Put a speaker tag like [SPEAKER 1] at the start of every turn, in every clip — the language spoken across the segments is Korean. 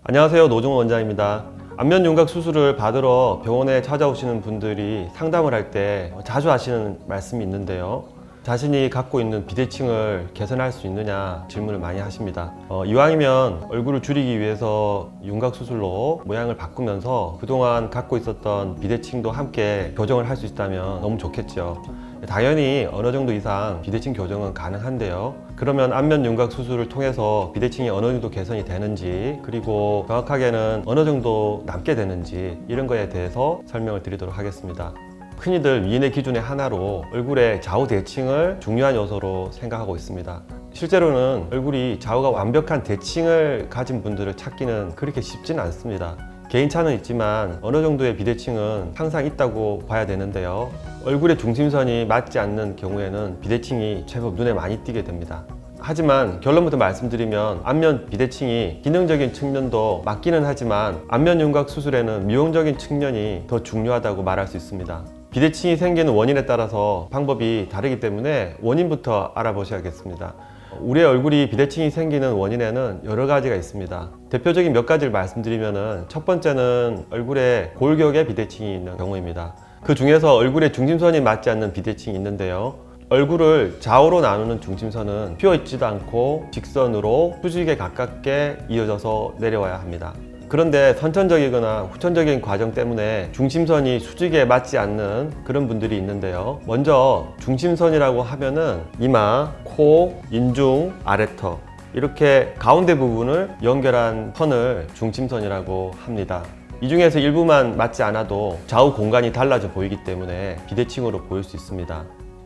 [SPEAKER 1] 안녕하세요, 노종원 원장입니다. 안면 윤곽 수술을 받으러 병원에 찾아오시는 분들이 상담을 할 때 자주 하시는 말씀이 있는데요. 자신이 갖고 있는 비대칭을 개선할 수 있느냐 질문을 많이 하십니다. 이왕이면 얼굴을 줄이기 위해서 윤곽 수술로 모양을 바꾸면서 그동안 갖고 있었던 비대칭도 함께 교정을 할 수 있다면 너무 좋겠죠. 당연히 어느 정도 이상 비대칭 교정은 가능한데요. 그러면 안면 윤곽 수술을 통해서 비대칭이 어느 정도 개선이 되는지, 그리고 정확하게는 어느 정도 남게 되는지, 이런 거에 대해서 설명을 드리도록 하겠습니다. 흔히들 미인의 기준의 하나로 얼굴의 좌우 대칭을 중요한 요소로 생각하고 있습니다. 실제로는 얼굴이 좌우가 완벽한 대칭을 가진 분들을 찾기는 그렇게 쉽지는 않습니다. 개인차는 있지만 어느 정도의 비대칭은 항상 있다고 봐야 되는데요. 얼굴의 중심선이 맞지 않는 경우에는 비대칭이 제법 눈에 많이 띄게 됩니다. 하지만 결론부터 말씀드리면 안면 비대칭이 기능적인 측면도 맞기는 하지만 안면 윤곽 수술에는 미용적인 측면이 더 중요하다고 말할 수 있습니다. 비대칭이 생기는 원인에 따라서 방법이 다르기 때문에 원인부터 알아보셔야겠습니다. 우리의 얼굴이 비대칭이 생기는 원인에는 여러 가지가 있습니다. 대표적인 몇 가지를 말씀드리면 첫 번째는 얼굴에 골격에 비대칭이 있는 경우입니다. 그 중에서 얼굴의 중심선이 맞지 않는 비대칭이 있는데요. 얼굴을 좌우로 나누는 중심선은 휘어있지도 않고 직선으로 수직에 가깝게 이어져서 내려와야 합니다. 그런데 선천적이거나 후천적인 과정 때문에 중심선이 수직에 맞지 않는 그런 분들이 있는데요. 먼저 중심선이라고 하면은 이마, 코, 인중, 아래턱 이렇게 가운데 부분을 연결한 선을 중심선이라고 합니다. 이 중에서 일부만 맞지 않아도 좌우 공간이 달라져 보이기 때문에 비대칭으로 보일 수 있습니다.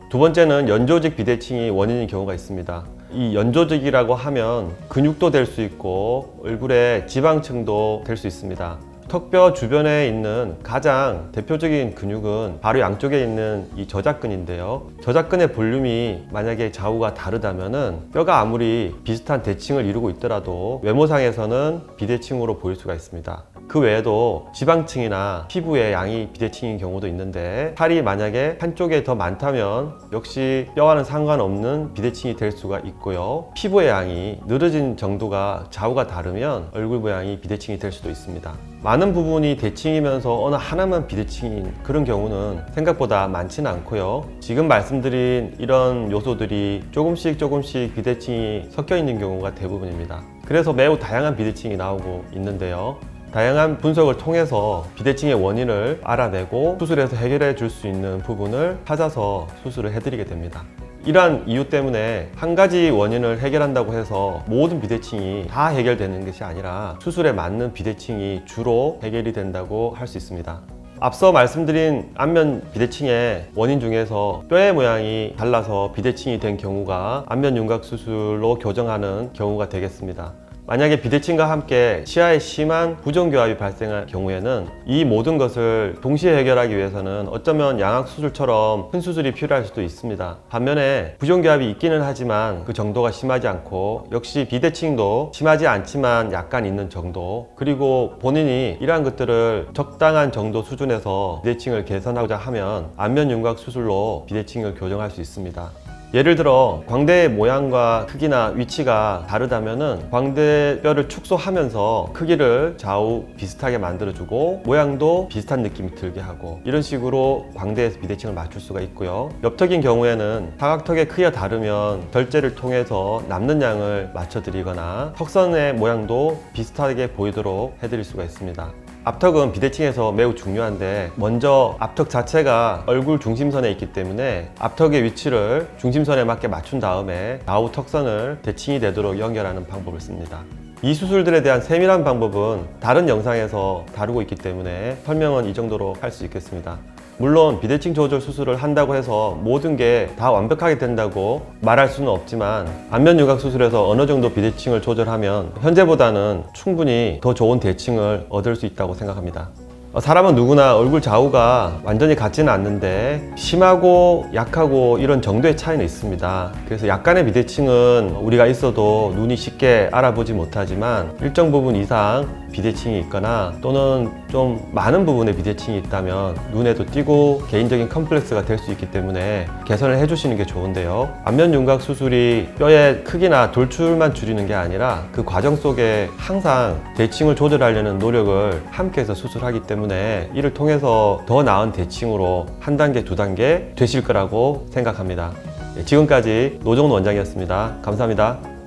[SPEAKER 1] 두 번째는 연조직 비대칭이 원인인 경우가 있습니다. 이 연조직이라고 하면 근육도 될 수 있고 얼굴의 지방층도 될 수 있습니다. 턱뼈 주변에 있는 가장 대표적인 근육은 바로 양쪽에 있는 이 저작근인데요. 저작근의 볼륨이 만약에 좌우가 다르다면은 뼈가 아무리 비슷한 대칭을 이루고 있더라도 외모상에서는 비대칭으로 보일 수가 있습니다. 그 외에도 지방층이나 피부의 양이 비대칭인 경우도 있는데 살이 만약에 한쪽에 더 많다면 역시 뼈와는 상관없는 비대칭이 될 수가 있고요. 피부의 양이 늘어진 정도가 좌우가 다르면 얼굴 모양이 비대칭이 될 수도 있습니다. 많은 부분이 대칭이면서 어느 하나만 비대칭인 그런 경우는 생각보다 많지는 않고요. 지금 말씀드린 이런 요소들이 조금씩 비대칭이 섞여 있는 경우가 대부분입니다. 그래서 매우 다양한 비대칭이 나오고 있는데요. 다양한 분석을 통해서 비대칭의 원인을 알아내고 수술해서 해결해 줄 수 있는 부분을 찾아서 수술을 해드리게 됩니다. 이러한 이유 때문에 한 가지 원인을 해결한다고 해서 모든 비대칭이 다 해결되는 것이 아니라 수술에 맞는 비대칭이 주로 해결이 된다고 할 수 있습니다. 앞서 말씀드린 안면 비대칭의 원인 중에서 뼈의 모양이 달라서 비대칭이 된 경우가 안면 윤곽 수술로 교정하는 경우가 되겠습니다. 만약에 비대칭과 함께 치아에 심한 부정교합이 발생할 경우에는 이 모든 것을 동시에 해결하기 위해서는 어쩌면 양악 수술처럼 큰 수술이 필요할 수도 있습니다. 반면에 부정교합이 있기는 하지만 그 정도가 심하지 않고, 역시 비대칭도 심하지 않지만 약간 있는 정도, 그리고 본인이 이러한 것들을 적당한 정도 수준에서 비대칭을 개선하고자 하면 안면 윤곽 수술로 비대칭을 교정할 수 있습니다. 예를 들어 광대의 모양과 크기나 위치가 다르다면은 광대뼈를 축소하면서 크기를 좌우 비슷하게 만들어주고 모양도 비슷한 느낌이 들게 하고, 이런 식으로 광대에서 비대칭을 맞출 수가 있고요. 옆턱인 경우에는 사각턱의 크기가 다르면 결제를 통해서 남는 양을 맞춰드리거나 턱선의 모양도 비슷하게 보이도록 해드릴 수가 있습니다. 앞턱은 비대칭에서 매우 중요한데, 먼저 앞턱 자체가 얼굴 중심선에 있기 때문에 앞턱의 위치를 중심선에 맞게 맞춘 다음에 좌우 턱선을 대칭이 되도록 연결하는 방법을 씁니다. 이 수술들에 대한 세밀한 방법은 다른 영상에서 다루고 있기 때문에 설명은 이 정도로 할 수 있겠습니다. 물론 비대칭 조절 수술을 한다고 해서 모든 게 다 완벽하게 된다고 말할 수는 없지만, 안면 윤곽 수술에서 어느 정도 비대칭을 조절하면 현재보다는 충분히 더 좋은 대칭을 얻을 수 있다고 생각합니다. 사람은 누구나 얼굴 좌우가 완전히 같지는 않는데 심하고 약하고 이런 정도의 차이는 있습니다. 그래서 약간의 비대칭은 우리가 있어도 눈이 쉽게 알아보지 못하지만 일정 부분 이상 비대칭이 있거나 또는 좀 많은 부분에 비대칭이 있다면 눈에도 띄고 개인적인 컴플렉스가 될 수 있기 때문에 개선을 해주시는 게 좋은데요. 안면 윤곽 수술이 뼈의 크기나 돌출만 줄이는 게 아니라 그 과정 속에 항상 대칭을 조절하려는 노력을 함께해서 수술하기 때문에 이를 통해서 더 나은 대칭으로 한 단계, 두 단계 되실 거라고 생각합니다. 지금까지 노정훈 원장이었습니다. 감사합니다.